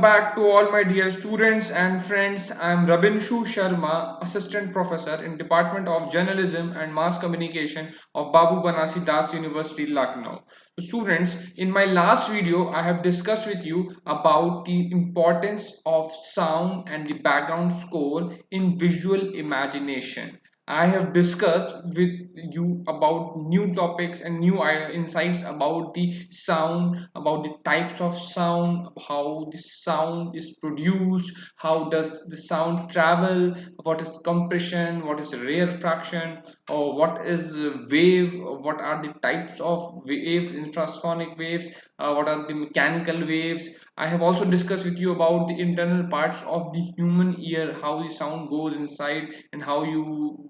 back to all my dear students and friends. I am Rabinshu Sharma, Assistant Professor in Department of Journalism and Mass Communication of Babu Banasi Das University, Lucknow. So students, in my last video, I have discussed with you about the importance of sound and the background score in visual imagination. I have discussed with you about new topics and new insights about the sound, about the types of sound, how the sound is produced, how does the sound travel, what is compression, what is rarefaction, or what is wave, what are the types of waves, infrasonic waves, what are the mechanical waves. I have also discussed with you about the internal parts of the human ear, how the sound goes inside and how you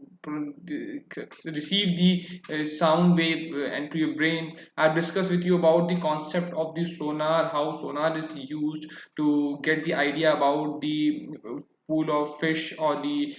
receive the sound wave into your brain. I've discussed with you about the concept of the sonar, how sonar is used to get the idea about the pool of fish or the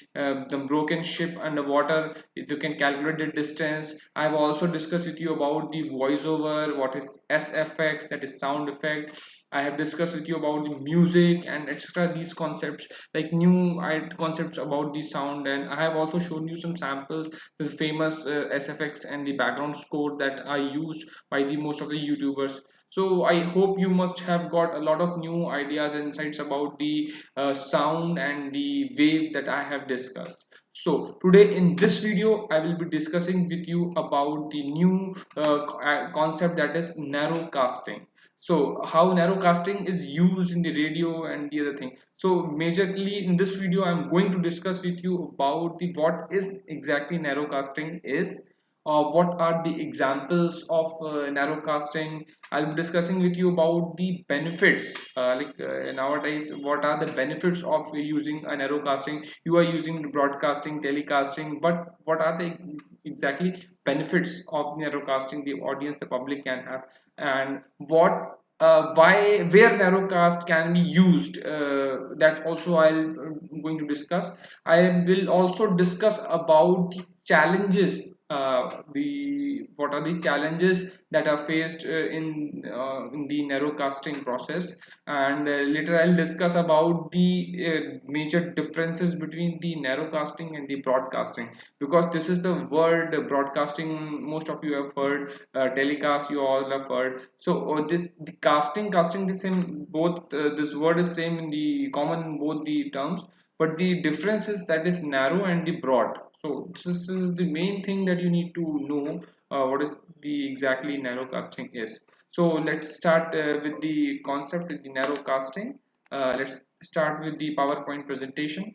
broken ship underwater. You can calculate the distance. I've also discussed with you about the voiceover, what is SFX, that is sound effect. I have discussed with you about the music and etc. These concepts, like new concepts about the sound, and I have also shown you some samples, the famous SFX and the background score that are used by the most of the YouTubers. So I hope you must have got a lot of new ideas and insights about the sound and the wave that I have discussed. So today in this video I will be discussing with you about the new concept, that is narrowcasting. So how narrowcasting is used in the radio and the other thing. So majorly in this video I'm going to discuss with you about the what is exactly narrowcasting is, what are the examples of narrowcasting. I'll be discussing with you about the benefits, nowadays what are the benefits of using a narrowcasting. You are using broadcasting, telecasting, but what are the exactly benefits of narrowcasting the audience, the public can have, and what why where narrowcast can be used, that also I'll going to discuss. I will also discuss about the challenges, the what are the challenges that are faced in the narrowcasting process, and later I'll discuss about the major differences between the narrowcasting and the broadcasting, because this is the word broadcasting most of you have heard, telecast you all have heard. So this the casting the same, both this word is same in the common in both the terms, but the difference is that is narrow and the broad. So this is the main thing that you need to know, what is the exactly narrowcasting is. So let's start with the concept of the narrowcasting. Let's start with the PowerPoint presentation.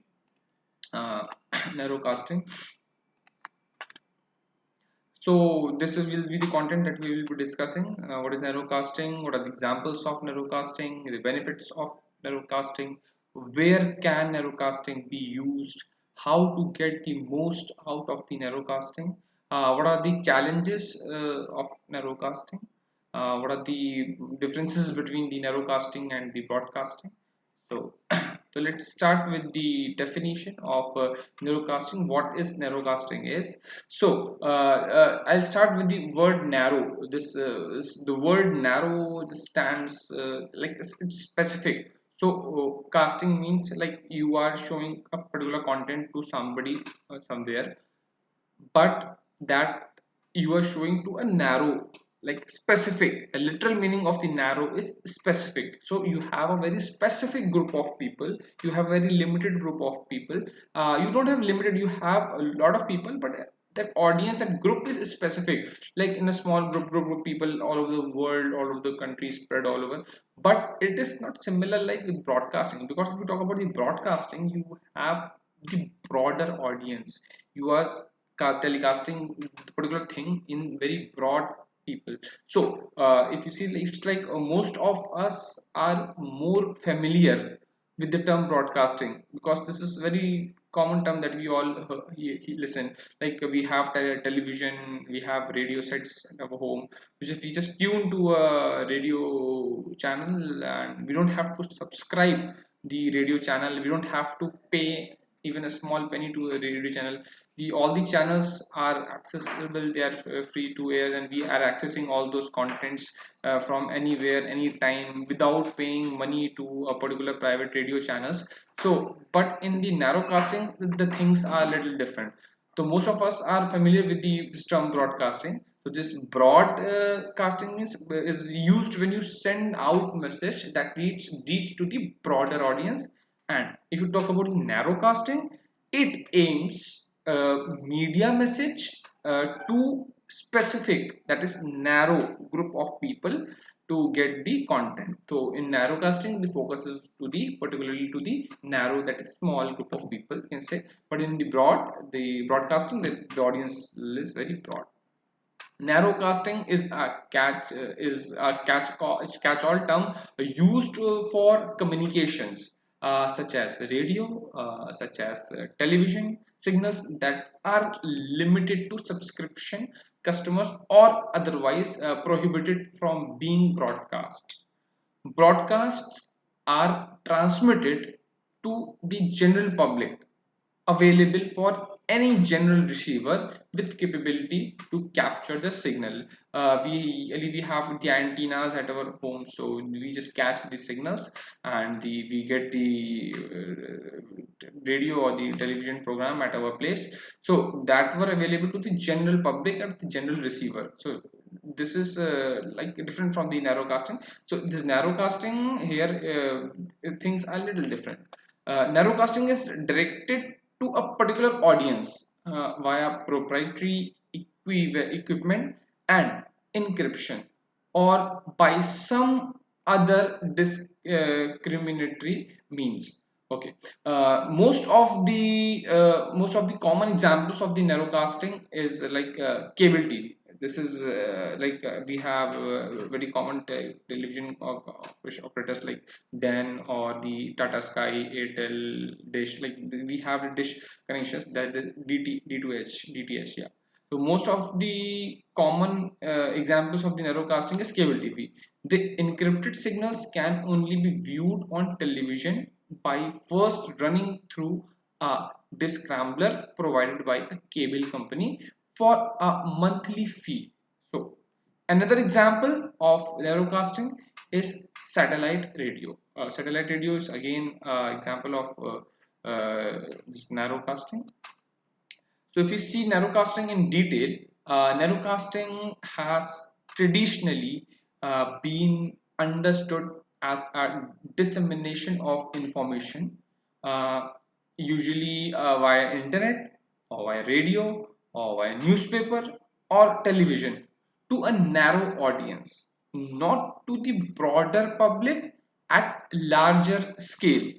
Narrowcasting. So this will be the content that we will be discussing. What is narrowcasting? What are the examples of narrowcasting? The benefits of narrowcasting? Where can narrowcasting be used? How to get the most out of the narrowcasting? What are the challenges of narrowcasting? What are the differences between the narrowcasting and the broadcasting? So, so let's start with the definition of narrowcasting. What is narrowcasting is? So I'll start with the word narrow. The word narrow stands like it's specific. So casting means like you are showing a particular content to somebody somewhere, but that you are showing to a narrow, like specific. The literal meaning of the narrow is specific. So you have a very specific group of people, you have a very limited group of people. You don't have limited, you have a lot of people, but that audience, that group is specific, like in a small group of people all over the world, all over the country, spread all over. But it is not similar like with broadcasting, because if you talk about the broadcasting, you have the broader audience. You are telecasting the particular thing in very broad people. So if you see, it's like most of us are more familiar with the term broadcasting, because this is very common term that we all listen. Like we have television, we have radio sets at our home, which if we just tune to a radio channel, and we don't have to subscribe the radio channel, we don't have to pay even a small penny to a radio channel. The all the channels are accessible, they are free to air, and we are accessing all those contents from anywhere anytime without paying money to a particular private radio channels. So but in the narrowcasting, the things are a little different. So most of us are familiar with this term broadcasting. So this broadcasting means is used when you send out message that reach to the broader audience. And if you talk about narrowcasting, it aims media message to specific, that is narrow group of people to get the content. So in narrowcasting, the focus is to the particularly to the narrow, that is small group of people, you can say. But in the broadcasting, the audience is very broad. Narrowcasting is a catch-all term used for communications such as radio, such as television signals that are limited to subscription customers or otherwise prohibited from being broadcast. Broadcasts are transmitted to the general public, available for any general receiver with capability to capture the signal. We have the antennas at our home, so we just catch the signals, and we get the radio or the television program at our place. So that were available to the general public and the general receiver. So this is like different from the narrowcasting. So this narrowcasting here, things are a little different. Narrowcasting is directed to a particular audience via proprietary equipment and encryption, or by some other discriminatory means. Okay. Most of the common examples of the narrowcasting is like cable TV. This is we have very common television operators like DAN or the Tata Sky, Airtel, Dish. Like we have the Dish connections, that is D2H, DTH. Yeah. So most of the common examples of the narrowcasting is cable TV. The encrypted signals can only be viewed on television by first running through a descrambler provided by a cable company for a monthly fee. So another example of narrowcasting is satellite radio. Satellite radio is again example of this narrowcasting. So if you see narrowcasting in detail, narrowcasting has traditionally been understood as a dissemination of information, uh, usually via internet or via radio or via newspaper or television, to a narrow audience, not to the broader public at larger scale.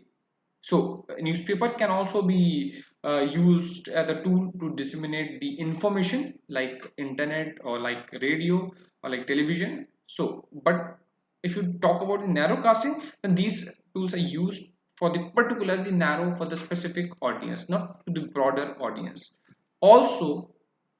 So, a newspaper can also be used as a tool to disseminate the information like internet or like radio or like television. So, but if you talk about the narrowcasting, then these tools are used for the particularly narrow, for the specific audience, not to the broader audience. Also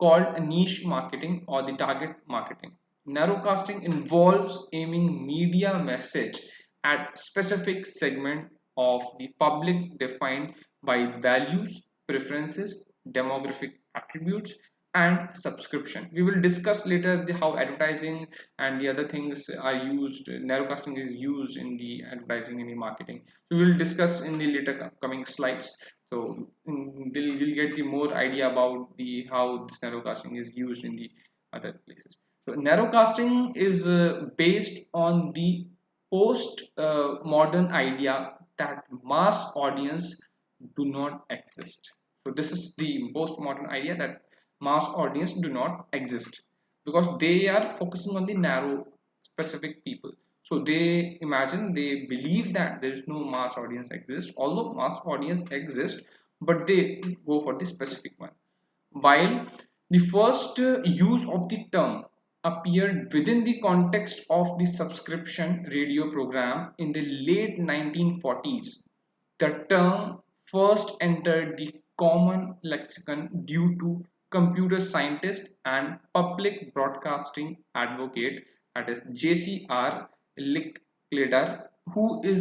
called a niche marketing or the target marketing. Narrowcasting involves aiming media message at specific segment of the public defined by values, preferences, demographic attributes, and subscription. We will discuss later how advertising and the other things are used. Narrowcasting is used in the advertising and the marketing. We will discuss in the later coming slides. So you'll get the more idea about the how this narrowcasting is used in the other places. So narrowcasting is based on the post modern idea that mass audience do not exist. So this is the post modern idea that mass audience do not exist, because they are focusing on the narrow specific people. So they imagine, they believe that there is no mass audience exists, although mass audience exists, but they go for the specific one. While the first use of the term appeared within the context of the subscription radio program in the late 1940s, the term first entered the common lexicon due to computer scientist and public broadcasting advocate, that is JCR Licklider, who in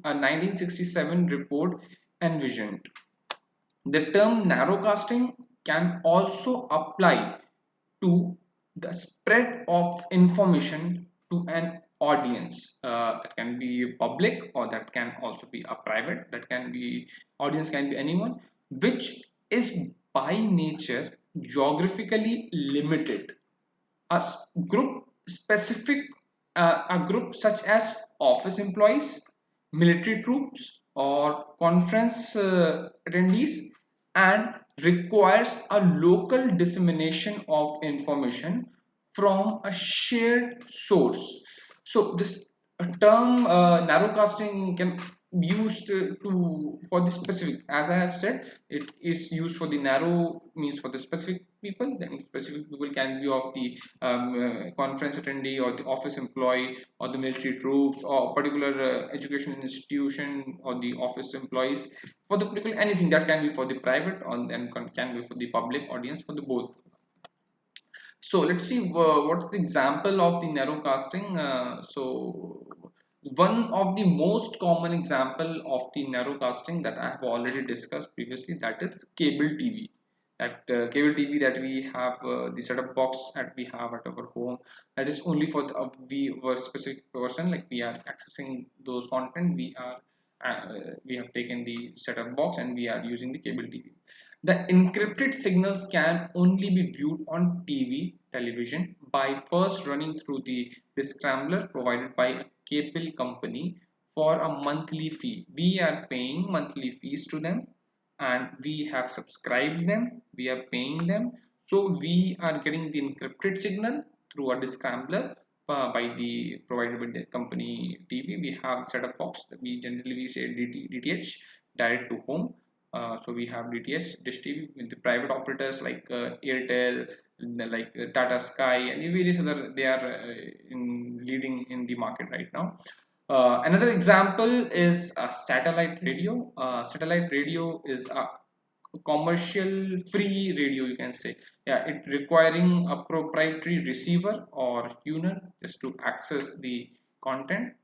a 1967 report envisioned. The term narrowcasting can also apply to the spread of information to an audience, that can be public or that can also be a private, that can be audience can be anyone, which is by nature geographically limited. A group specific, a group such as office employees, military troops, or conference attendees, and requires a local dissemination of information from a shared source. So this term narrowcasting can be used to for the specific, as I have said, it is used for the narrow means for the specific people. Then specific people can be of the conference attendee or the office employee or the military troops or particular education institution or the office employees. For the particular anything that can be for the private or then can be for the public audience, for the both. So let's see what is the example of the narrow casting. So one of the most common example of the narrow casting that I have already discussed previously, that is cable TV. That cable TV that we have, the setup box that we have at our home, that is only for the, we were specific person, like we are accessing those content, we have taken the setup box and we are using the cable TV. The encrypted signals can only be viewed on television by first running through the scrambler provided by a cable company for a monthly fee. We are paying monthly fees to them and we have subscribed them, we are paying them. So we are getting the encrypted signal through a scrambler by the provided by the company TV. We have set up box. We say DTH, direct to home. So we have DTH, Dish TV with the private operators like Airtel, like Tata Sky, and various other. They are leading in the market right now. Another example is a satellite radio. Satellite radio is a commercial free radio, you can say. Yeah, it requiring a proprietary receiver or tuner just to access the content.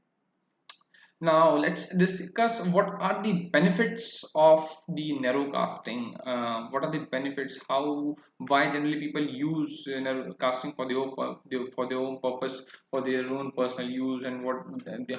Now let's discuss what are the benefits of the narrowcasting. What are the benefits? Why generally people use narrowcasting for for their own purpose, for their own personal use, and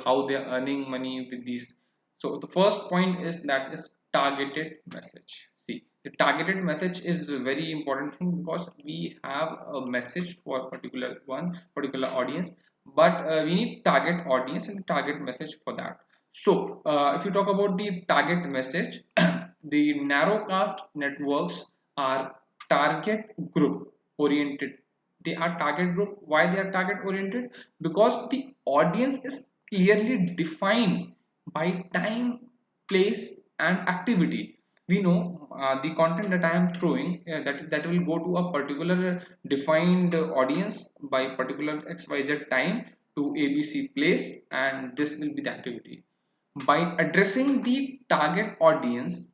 how they are earning money with these. So the first point is that is targeted message. See, the targeted message is a very important thing because we have a message for a particular audience, but we need target audience and target message for that. So if you talk about the target message, the narrowcast networks are target group oriented. They are target group. Why they are target oriented? Because the audience is clearly defined by time, place, and activity. We know the content that I am throwing, that will go to a particular defined audience by particular XYZ time to ABC place, and this will be the activity. By addressing the target audience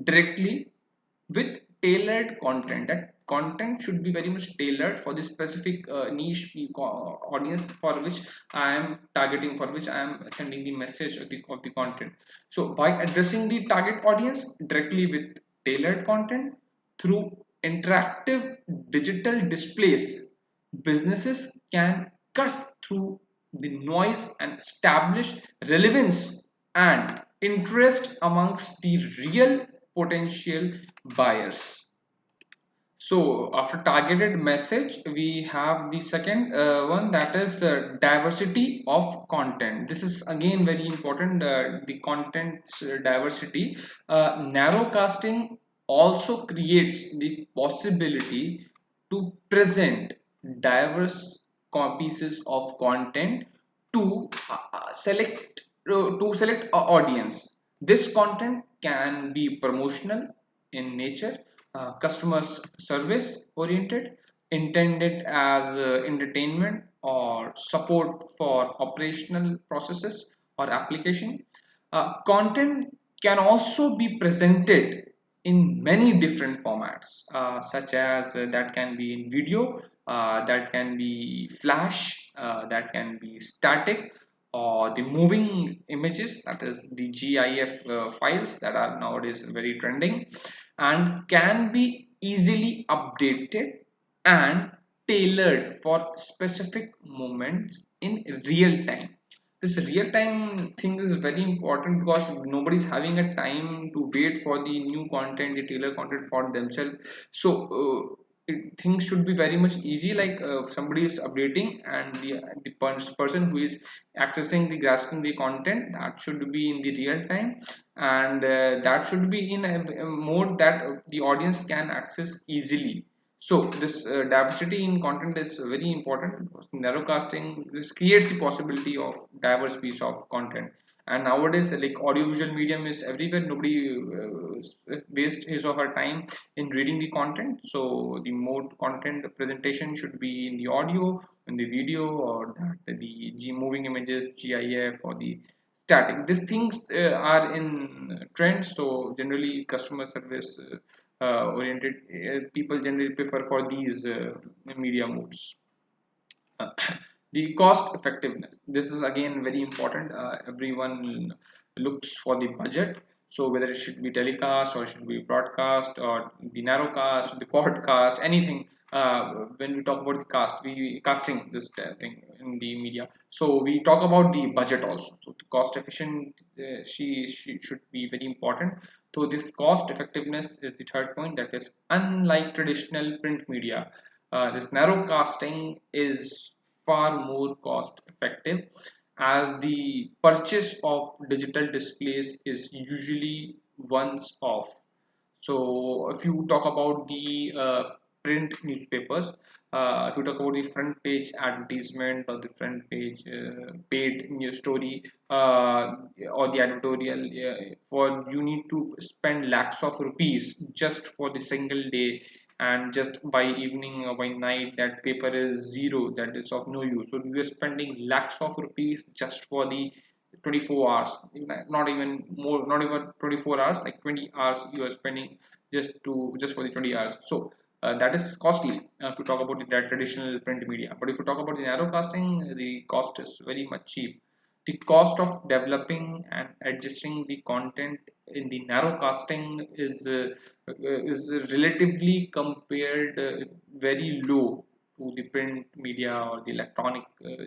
directly with tailored content, that content should be very much tailored for the specific niche audience for which I am targeting, for which I am sending the message of the content. So by addressing the target audience directly with tailored content through interactive digital displays, businesses can cut through the noise and establish relevance and interest amongst the real potential buyers. So after targeted message, we have the second one, that is diversity of content. This is again very important, the content diversity. Narrowcasting also creates the possibility to present diverse pieces of content to select a audience. This content can be promotional in nature, customer service oriented, intended as entertainment or support for operational processes or application. Content can also be presented in many different formats, such as that can be in video, that can be flash, that can be static, or the moving images, that is the GIF files that are nowadays very trending, and can be easily updated and tailored for specific moments in real time. This real time thing is very important because nobody's having a time to wait for the new content, the tailor content for themselves. So things should be very much easy, like if somebody is updating and the person who is accessing the grasping the content, that should be in the real time, and that should be in a mode that the audience can access easily. So this diversity in content is very important because narrowcasting this creates the possibility of diverse piece of content. And nowadays, like audiovisual medium is everywhere. Nobody waste his or her time in reading the content. So the mode content presentation should be in the audio, in the video, or that the moving images, GIF, or the static. These things are in trend. So generally, customer service oriented people generally prefer for these media modes. Uh, the cost effectiveness, this is again very important. Everyone looks for the budget, so whether it should be telecast or it should be broadcast or the narrowcast, the podcast, anything. When we talk about the casting this thing in the media, so we talk about the budget also. So the cost efficient, she should be very important. So this cost effectiveness is the third point, that is unlike traditional print media, this narrowcasting is far more cost effective, as the purchase of digital displays is usually once off. So if you talk about the print newspapers, if you talk about the front page advertisement or the front page paid news story, or the editorial, for you need to spend lakhs of rupees just for the single day, and just by evening or by night that paper is zero, that is of no use. So you are spending lakhs of rupees just for the 24 hours, not even more, not even 24 hours, like 20 hours you are spending just for the 20 hours. So that is costly if you talk about the traditional print media. But if you talk about the narrowcasting, the cost is very much cheap. The cost of developing and adjusting the content in the narrowcasting is relatively compared very low to the print media or the electronic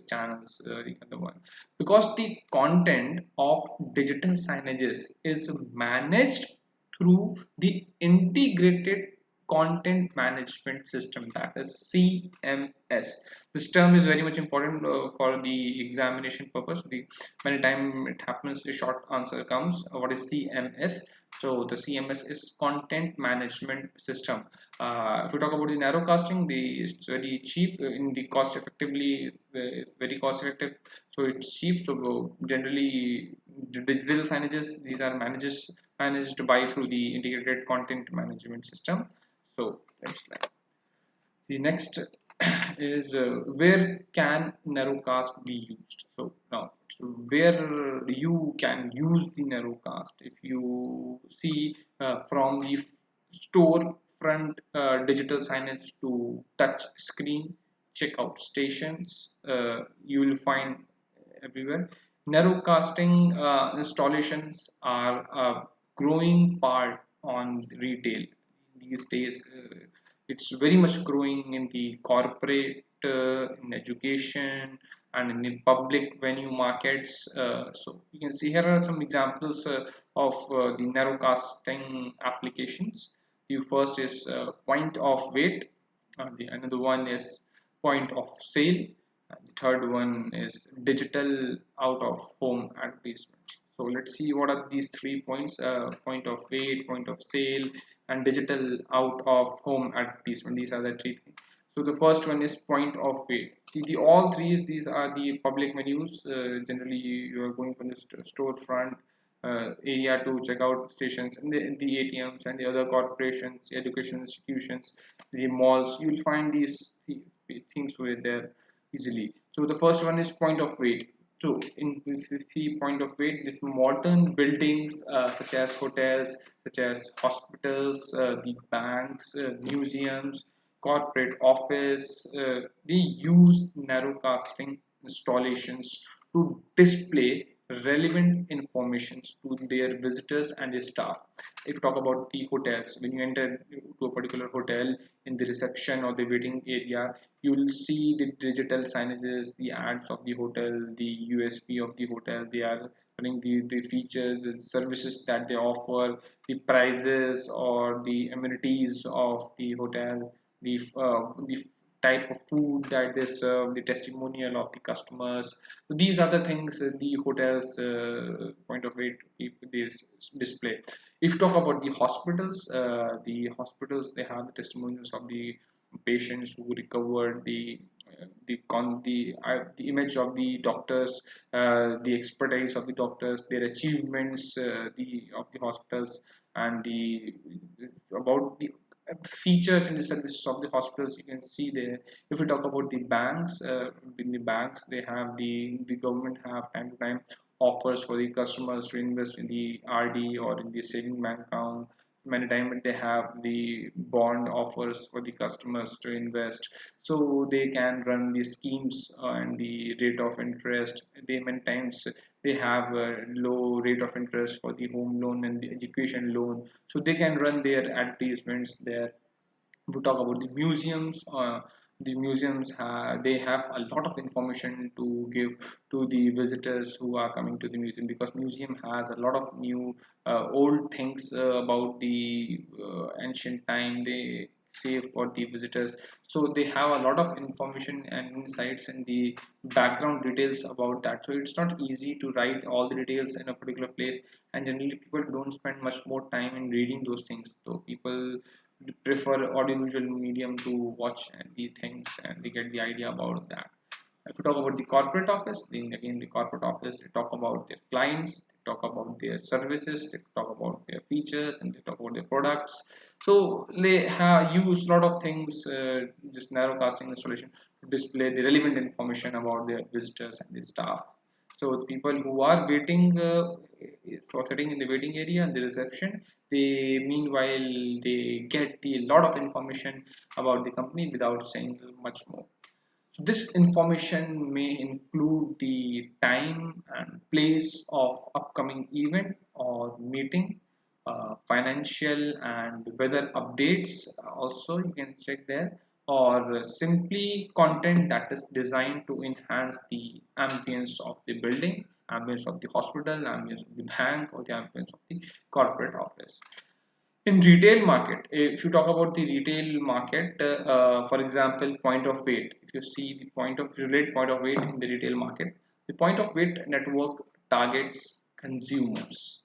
channels, the other one, because the content of digital signages is managed through the integrated content management system, that is CMS. This term is very much important for the examination purpose. The many time it happens the short answer comes, what is CMS? So the CMS is content management system. If we talk about the narrowcasting, it's very cheap in the cost effectively, it's very cost effective, so it's cheap. So generally the digital signages, these are managed by through the integrated content management system. So that's like the next is where can narrowcast be used. So now, so where you can use the narrowcast, if you see from the store front digital signage to touch screen checkout stations, you will find everywhere. Narrowcasting installations are a growing part on retail these days. It's very much growing in the corporate, in education, and in the public venue markets. So you can see here are some examples of the narrowcasting applications. The first is point of weight. The another one is point of sale. And the third one is digital out of home advertisements. So let's see what are these 3 points: point of weight, point of sale, and digital out of home advertisement. These are the three things. So the first one is point of weight. See, the all three is these are the public menus. Generally, you are going from the store front area to checkout stations, and the ATMs and the other corporations, the education institutions, the malls. You will find things over there easily. So the first one is point of weight. So in this is the point of weight, this modern buildings such as hotels, such as hospitals, the banks, museums, corporate office, they use narrowcasting installations to display relevant information to their visitors and their staff. If you talk about the hotels, when you enter to a particular hotel, in the reception or the waiting area, you will see the digital signages, the ads of the hotel, the USP of the hotel. They are running the features, the services that they offer, the prices or the amenities of the hotel, the type of food that they serve, the testimonial of the customers. So these are the things the hotels point of view keep this display. If you talk about the hospitals they have the testimonials of the patients who recovered, the image of the doctors, the expertise of the doctors, their achievements, the of the hospitals, and the about the features and the services of the hospitals you can see there. If we talk about the banks, in the banks they have the government have time to time offers for the customers to invest in the RD or in the saving bank account. Many times they have the bond offers for the customers to invest, so they can run the schemes and the rate of interest. They many times they have a low rate of interest for the home loan and the education loan, so they can run their advertisements there. We talk about the museums. They have a lot of information to give to the visitors who are coming to the museum, because museum has a lot of new old things about the ancient time they save for the visitors. So they have a lot of information and insights and the background details about that, so it's not easy to write all the details in a particular place, and generally people don't spend much more time in reading those things, so people prefer audiovisual medium to watch the things and they get the idea about that. If you talk about the corporate office, then again the corporate office, they talk about their clients, they talk about their services, they talk about their features, and they talk about their products. So they have used a lot of things, just narrowcasting installation to display the relevant information about their visitors and the staff. So the people who are waiting for sitting in the waiting area and the reception, they meanwhile they get the lot of information about the company without saying much more. So this information may include the time and place of upcoming event or meeting, financial and weather updates. Also, you can check there, or simply content that is designed to enhance the ambience of the building, ambience of the hospital, ambience of the bank, or the ambience of the corporate office. In retail market, if you talk about the retail market, for example, point of weight, if you see the point of weight in the retail market, the point of weight network targets consumers.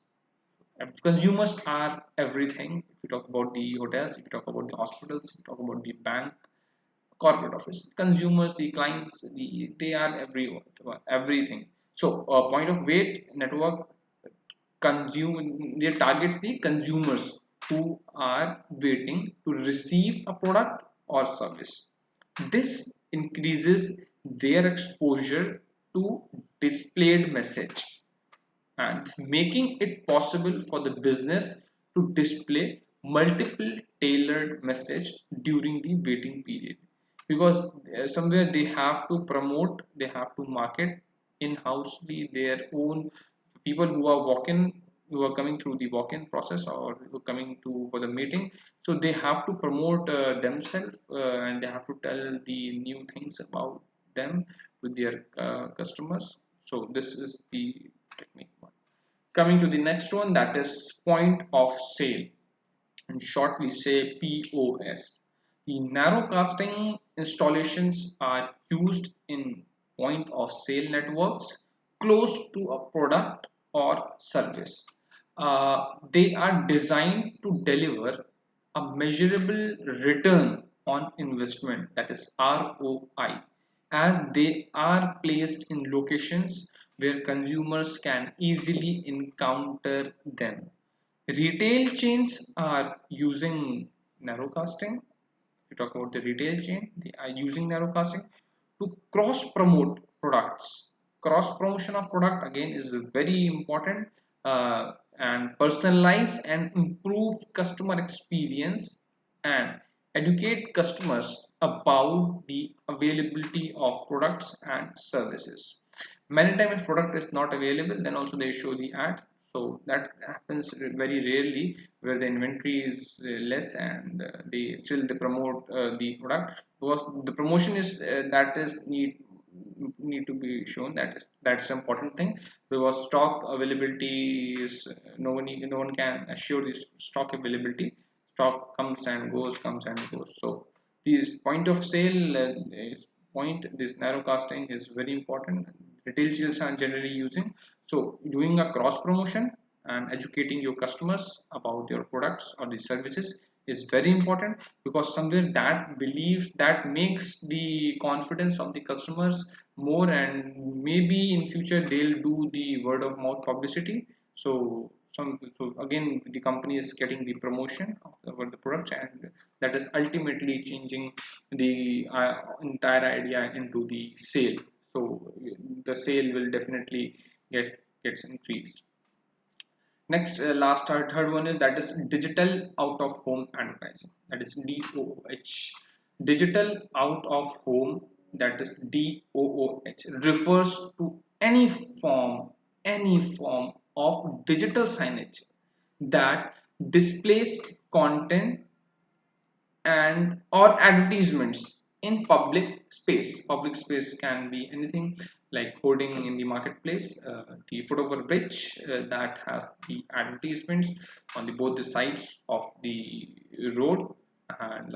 Consumers are everything. If you talk about the hotels, if you talk about the hospitals, if you talk about the bank, corporate office, consumers, the clients, they are everything. So point of weight network consume they targets the consumers who are waiting to receive a product or service. This increases their exposure to displayed message and making it possible for the business to display multiple tailored message during the waiting period, because somewhere they have to promote, they have to market in-housely their own people who are walk-in, who are coming through the walk-in process or who are coming to for the meeting. So they have to promote themselves, and they have to tell the new things about them with their customers. So this is the technique one. Coming to the next one, that is point of sale. In short, we say POS. The narrowcasting installations are used in point of sale networks close to a product or service. They are designed to deliver a measurable return on investment, that is ROI, as they are placed in locations where consumers can easily encounter them. Retail chains are using narrowcasting. If you talk about the retail chain, they are using narrowcasting to cross promote products. Cross promotion of product again is very important, and personalize and improve customer experience and educate customers about the availability of products and services. Many times, if product is not available, then also they show the ad. So that happens very rarely, where the inventory is less and they promote the product, because the promotion is that is need to be shown. That's the important thing, because stock availability is no one can assure this stock availability. Stock comes and goes. So this point of sale is point this narrow casting is very important. Retail sales are generally using. So doing a cross promotion and educating your customers about your products or the services is very important, because somewhere that belief that makes the confidence of the customers more, and maybe in future they'll do the word of mouth publicity. So so again the company is getting the promotion of about the product, and that is ultimately changing the entire idea into the sale. So the sale will definitely gets increased. Next, third one is that is digital out of home advertising. That is DOOH. Digital out of home, that is DOOH, refers to any form of digital signage that displays content and or advertisements in public space. Public space can be anything like hoarding in the marketplace, the foot over bridge that has the advertisements on the both the sides of the road, and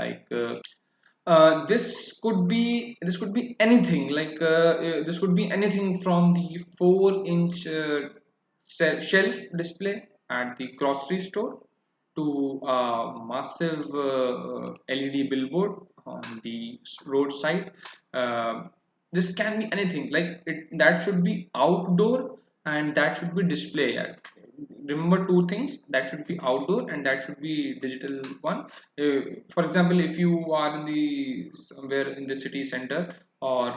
this could be anything this could be anything from the 4-inch shelf display at the grocery store to a massive LED billboard on the roadside. Uh, this can be anything that should be outdoor and that should be display. Remember two things, that should be outdoor and that should be digital one. For example, if you are in the somewhere in the city center, or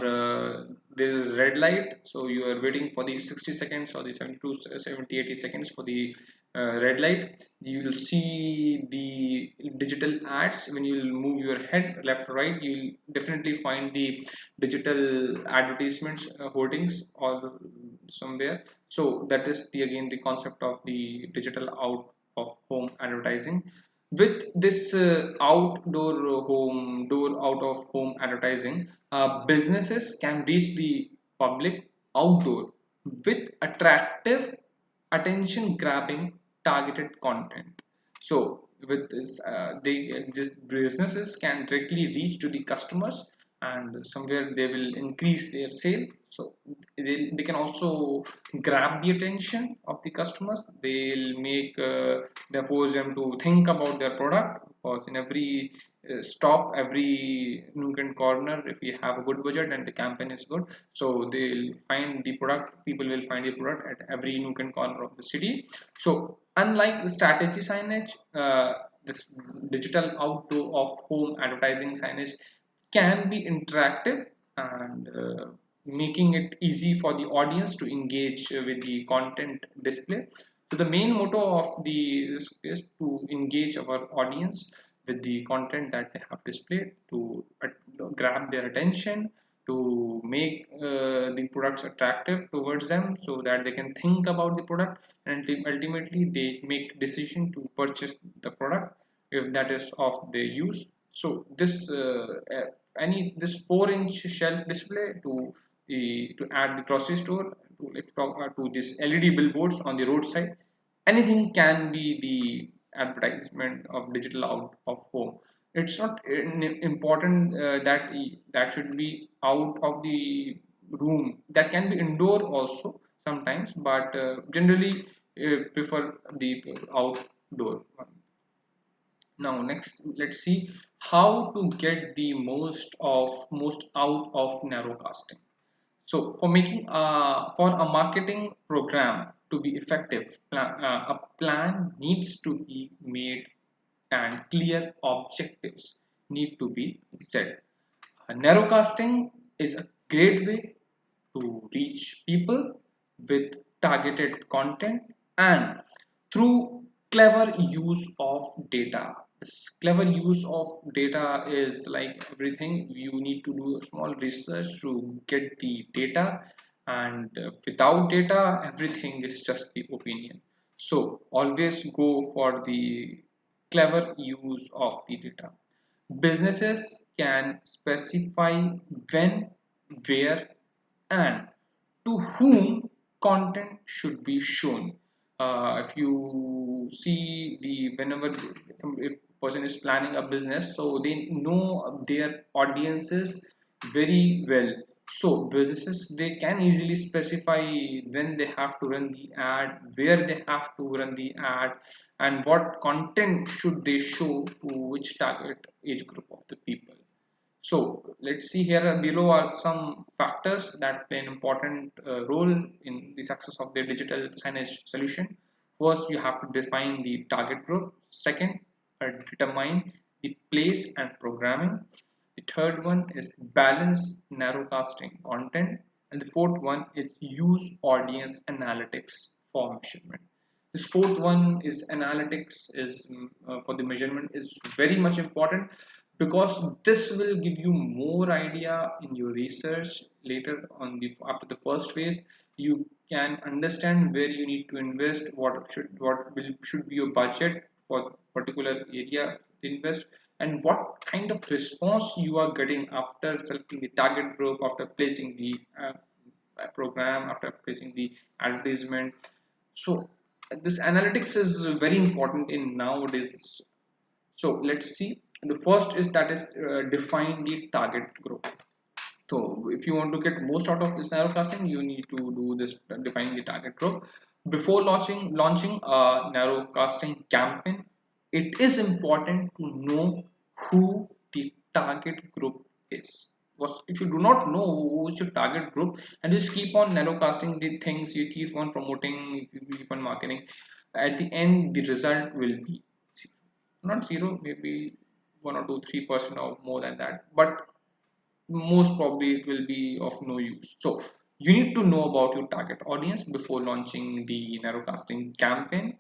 there is red light, so you are waiting for the 60 seconds or the 72 70 80 seconds for the red light, you will see the digital ads. When you move your head left or right, you will definitely find the digital advertisements hoardings or somewhere. So that is the again the concept of the digital out of home advertising. With this door out of home advertising, businesses can reach the public outdoor with attractive, attention grabbing, targeted content. So with this these businesses can directly reach to the customers, and somewhere they will increase their sale. So they can also grab the attention of the customers. They'll make they force them to think about their product, because in every stop, every nook and corner, if we have a good budget and the campaign is good, so they'll find the product. People will find the product at every nook and corner of the city. So unlike the strategy signage, this digital outdoor of home advertising signage can be interactive and making it easy for the audience to engage with the content display. So the main motto of the this is to engage our audience with the content that they have displayed, to grab their attention, to make the products attractive towards them, so that they can think about the product, and ultimately they make decision to purchase the product if that is of their use. So any this 4-inch shelf display to add the grocery store, to to this LED billboards on the roadside, anything can be the advertisement of digital out of home. It's not important that should be out of the room. That can be indoor also sometimes, but generally prefer the outdoor one. Now next, let's see how to get the most out of narrow casting. So for a marketing program to be effective, a plan needs to be made and clear objectives need to be set. Narrow casting is a great way to reach people with targeted content and through clever use of data. This clever use of data is like everything. You need to do a small research to get the data, and without data, everything is just the opinion. So always go for the clever use of the data. Businesses can specify when, where, and to whom content should be shown. If you see the whenever if person is planning a business, so they know their audiences very well. So businesses, they can easily specify when they have to run the ad, where they have to run the ad, and what content should they show to which target age group of the people. So let's see here below are some factors that play an important role in the success of the digital signage solution. First, you have to define the target group. Second, determine the place and programming. The third one is balance narrowcasting content. And the fourth one is use audience analytics for measurement. This fourth one is analytics is for the measurement is very much important, because this will give you more idea in your research later on. The after the first phase, you can understand where you need to invest, what should be your budget for particular area to invest, and what kind of response you are getting after selecting the target group, after placing the program, after placing the advertisement. So this analytics is very important in nowadays. So let's see. The first is that is define the target group. So if you want to get most out of this narrowcasting, you need to do this defining the target group. Before launching a narrowcasting campaign, it is important to know who the target group is. If you do not know who is your target group and just keep on narrowcasting the things, you keep on promoting, you keep on marketing, at the end the result will be not zero, maybe 1 or 2 3% or more than that, but most probably it will be of no use. So you need to know about your target audience before launching the narrowcasting campaign.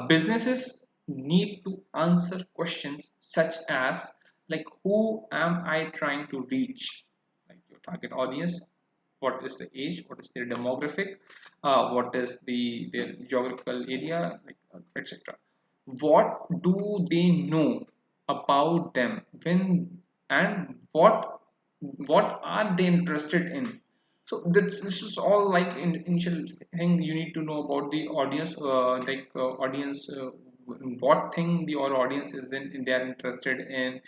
Businesses need to answer questions such as like, who am I trying to reach, like your target audience, what is the age, what is their demographic, what is their geographical area, like, etc. What do they know about them, when, and what are they interested in. So this is all like in initial thing you need to know about the audience, audience, what thing the our audience is in they are interested in.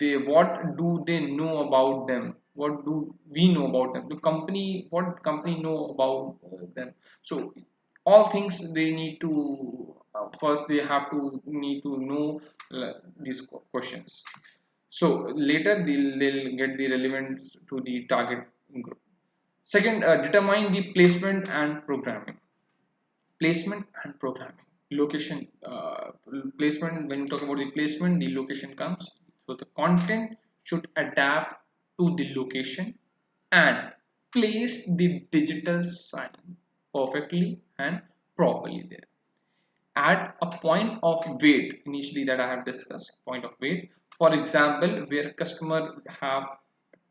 They what do they know about them, what do we know about them, the company, what company know about them. So all things they need to first they have to need to know these questions. So later they'll get the relevance to the target group. Second, determine the placement and programming. Placement and programming. Location, placement, when you talk about the placement, the location comes. So the content should adapt to the location and place the digital sign perfectly and properly there. At a point of wait, initially that I have discussed, point of wait, for example, where customer have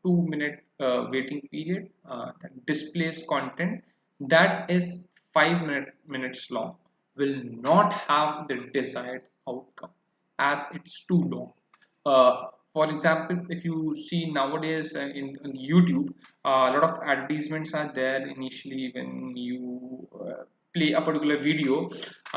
2 minute waiting period, that displays content that is 5 minutes long, will not have the desired outcome as it's too long. For example, if you see nowadays in YouTube, a lot of advertisements are there initially when you play a particular video.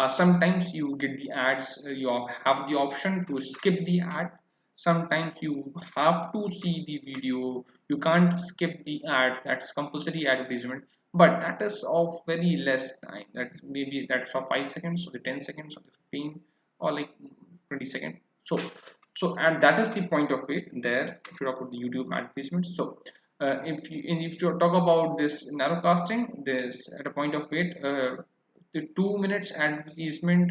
Sometimes you get the ads, you have the option to skip the ad. Sometimes you have to see the video, you can't skip the ad, that's compulsory advertisement, but that is of very less time. That's maybe that's for 5 seconds or the 10 seconds or the 15 or like 20 seconds. So and that is the point of it there if you talk about the YouTube advertisements. So if you talk about this narrowcasting, this at a point of wait, the 2 minutes advertisement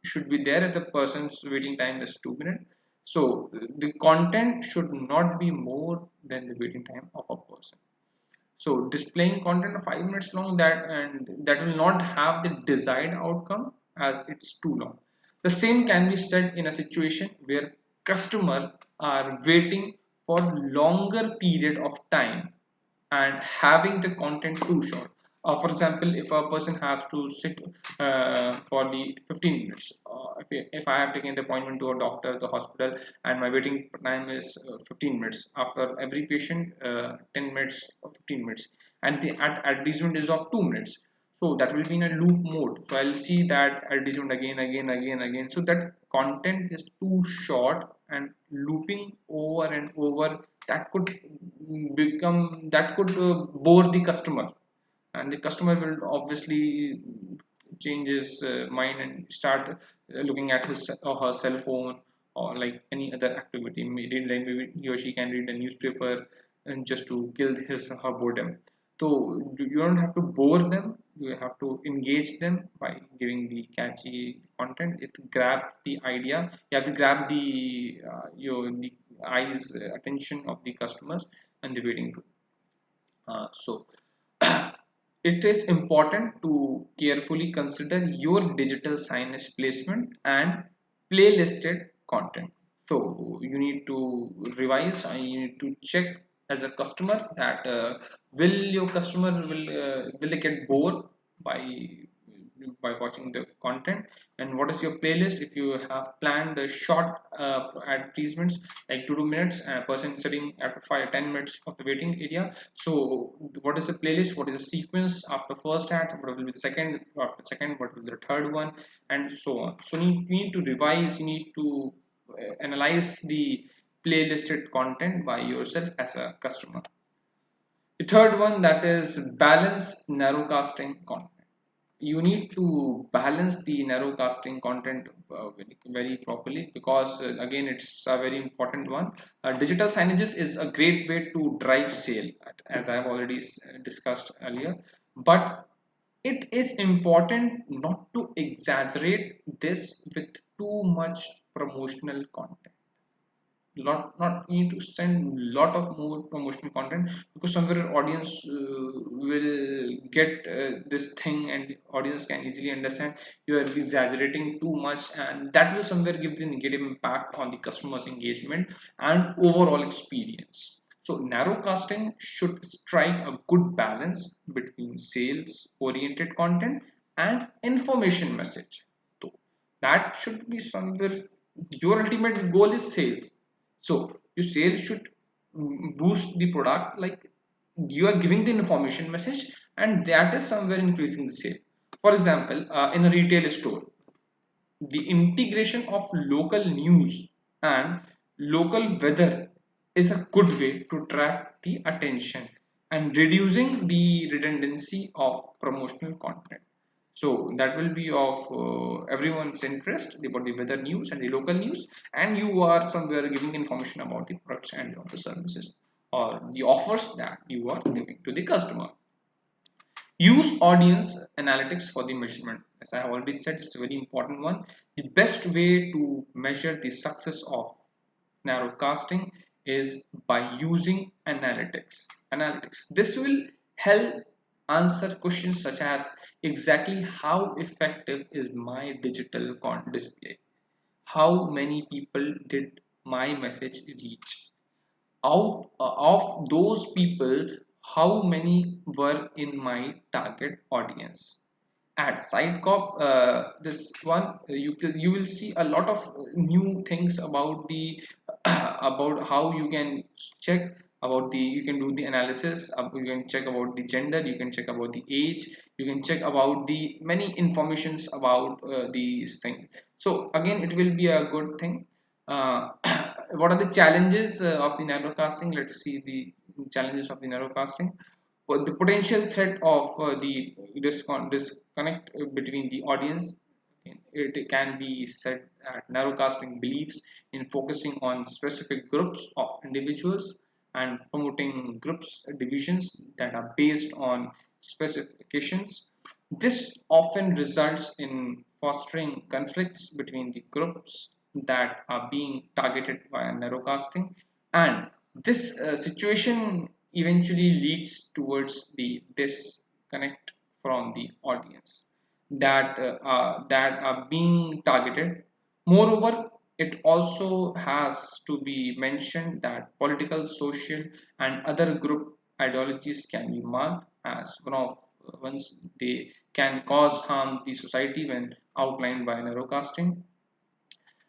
should be there if the person's waiting time is 2 minutes. So the content should not be more than the waiting time of a person. So displaying content of 5 minutes long, that will not have the desired outcome as it's too long. The same can be said in a situation where customer are waiting for longer period of time and having the content too short. For example, if a person has to sit for the 15 minutes, if I have taken the appointment to a doctor, the hospital, and my waiting time is 15 minutes, after every patient 10 minutes or 15 minutes, and the advertisement is of 2 minutes, so that will be in a loop mode, so I'll see that advertisement again. So that content is too short and looping over and over, that could bore the customer, and the customer will obviously change his mind and start looking at his or her cell phone or like any other activity. Maybe he or she can read a newspaper and just to kill his or her boredom. So you don't have to bore them, you have to engage them by giving the catchy content. It grab the idea, you have to grab the eyes attention of the customers and the waiting room. So it is important to carefully consider your digital signage placement and playlisted content. So you need to revise and you need to check as a customer that will your customer will they get bored by watching the content, and what is your playlist. If you have planned the short advertisements like 2 minutes and a person sitting after 5 or 10 minutes of the waiting area, so what is the playlist, what is the sequence after first ad, what will be the second, after second what will be the third one, and so on. So you need to revise, you need to analyze the playlisted content by yourself as a customer. The third one, that is balance narrowcasting content. You need to balance the narrowcasting content very properly, because again it's a very important one. Digital signages is a great way to drive sale, as I have already discussed earlier, but it is important not to exaggerate this with too much promotional content. Not need to send lot of more promotional content, because somewhere audience will get this thing, and the audience can easily understand you are exaggerating too much, and that will somewhere give the negative impact on the customer's engagement and overall experience. So narrowcasting should strike a good balance between sales oriented content and information message. So that should be somewhere, your ultimate goal is sales, so your sales should boost the product, like you are giving the information message, and that is somewhere increasing the sale. For example, in a retail store, the integration of local news and local weather is a good way to track the attention and reducing the redundancy of promotional content. So that will be of everyone's interest about the weather news and the local news, and you are somewhere giving information about the products and of the services or the offers that you are giving to the customer. Use audience analytics for the measurement. As I have already said, it's a very important one. The best way to measure the success of narrowcasting is by using analytics. This will help answer questions such as exactly how effective is my digital display, how many people did my message reach, out of those people, how many were in my target audience. At Sitecop, this one you will see a lot of new things about the about how you can check about the, you can do the analysis, you can check about the gender, you can check about the age, you can check about the many informations about these things. So again it will be a good thing. What are the challenges of the narrowcasting? Let's see the challenges of the narrowcasting. But the potential threat of the disconnect between the audience, it can be said that narrowcasting believes in focusing on specific groups of individuals and promoting groups divisions that are based on specifications. This often results in fostering conflicts between the groups that are being targeted via narrowcasting, and this situation eventually leads towards the disconnect from the audience that are being targeted. Moreover, it also has to be mentioned that political, social, and other group ideologies can be marked as once they can cause harm the society when outlined by narrowcasting.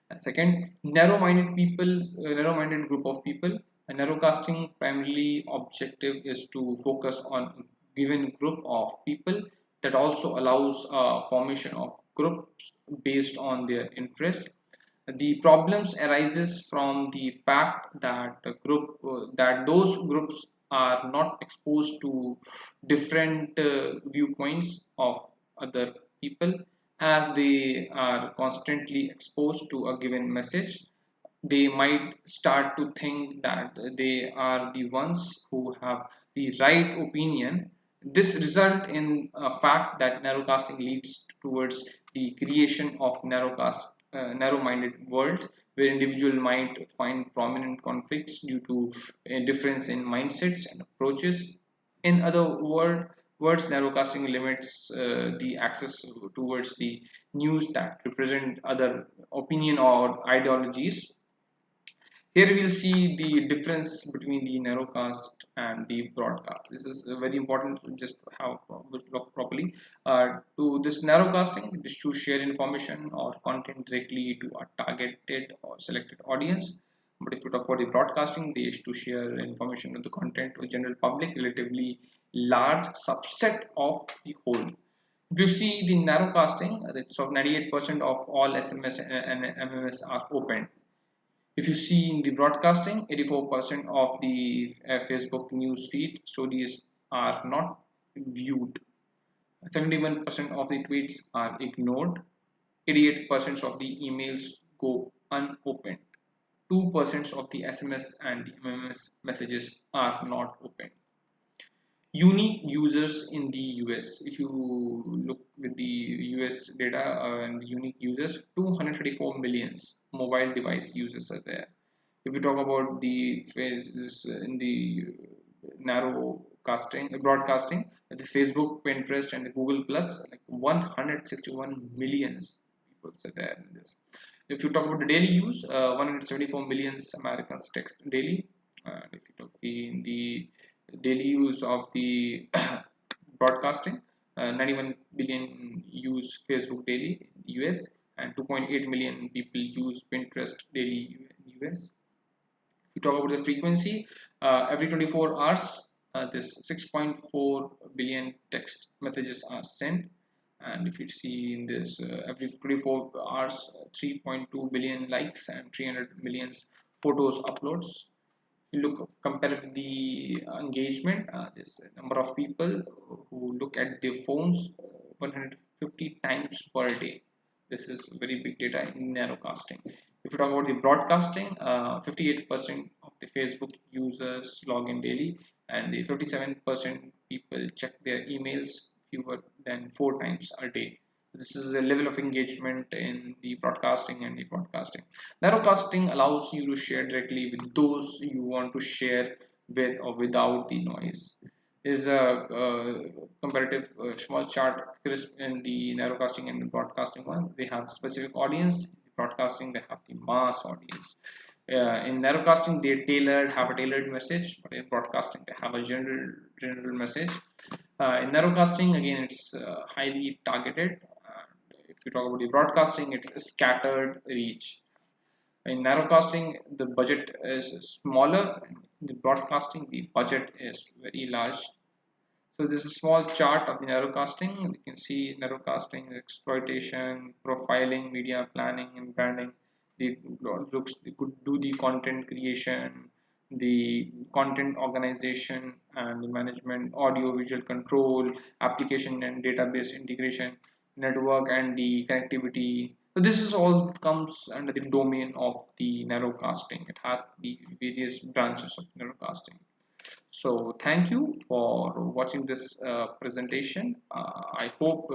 And second, narrow-minded group of people. A narrowcasting primarily objective is to focus on a given group of people that also allows formation of groups based on their interests. The problems arises from the fact that that those groups are not exposed to different viewpoints of other people. As they are constantly exposed to a given message, they might start to think that they are the ones who have the right opinion. This result in a fact that narrowcasting leads towards the creation of narrow-minded worlds where individual might find prominent conflicts due to a difference in mindsets and approaches. In other words, narrowcasting limits the access towards the news that represent other opinion or ideologies. Here we will see the difference between the narrowcast and the broadcast. This is very important to just have look properly. To this narrowcasting is to share information or content directly to a targeted or selected audience. But if you talk about the broadcasting, they is to share information of the content to general public, relatively large subset of the whole. If you see the narrowcasting, it's of 98% of all SMS and MMS are open. If you see in the broadcasting, 84% of the Facebook news feed stories are not viewed. 71% of the tweets are ignored. 88% of the emails go unopened. 2% of the SMS and the MMS messages are not opened. Unique users in the US. If you look with the US data and unique users, 234 millions mobile device users are there. If you talk about the phases in the narrow casting, broadcasting, the Facebook, Pinterest, and the Google Plus, like 161 millions people are there in this. If you talk about the daily use, 174 millions Americans text daily. And if you talk the daily use of the broadcasting, 91 billion use Facebook daily in the US, and 2.8 million people use Pinterest daily in the US. If you talk about the frequency, every 24 hours, this 6.4 billion text messages are sent. And if you see in this, every 24 hours, 3.2 billion likes and 300 million photos uploads. You look compare the engagement, this number of people who look at their phones 150 times per day. This is very big data in narrowcasting. If you talk about the broadcasting, 58% of the Facebook users log in daily, and the 57% people check their emails fewer than 4 times a day. This is a level of engagement in the broadcasting and the broadcasting. Narrowcasting allows you to share directly with those you want to share with or without the noise. Is a comparative small chart crisp in the narrowcasting and the broadcasting one. They have specific audience. The broadcasting they have the mass audience. In narrowcasting they have a tailored message, but in broadcasting they have a general message. In narrowcasting, again, it's highly targeted. If you talk about the broadcasting, it's scattered reach. In narrowcasting, the budget is smaller. In the broadcasting, the budget is very large. So this is a small chart of the narrowcasting. You can see narrowcasting, exploitation, profiling, media planning, and branding. They could do the content creation, the content organization and the management, audio visual control, application and database integration, network and the connectivity. So this is all comes under the domain of the narrowcasting. It has the various branches of narrowcasting. So thank you for watching this presentation. I hope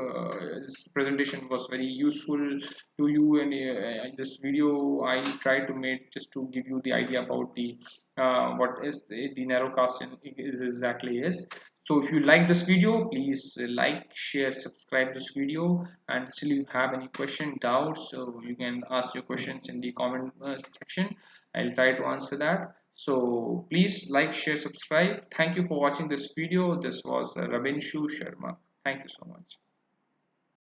this presentation was very useful to you, and in this video I tried to make just to give you the idea about the what is the narrowcasting is exactly is. So if you like this video, please like, share, subscribe this video, and still you have any question, doubts, so you can ask your questions in the comment section. I'll try to answer that. So please like, share, subscribe. Thank you for watching this video. This was Rabinshu Sharma. Thank you so much.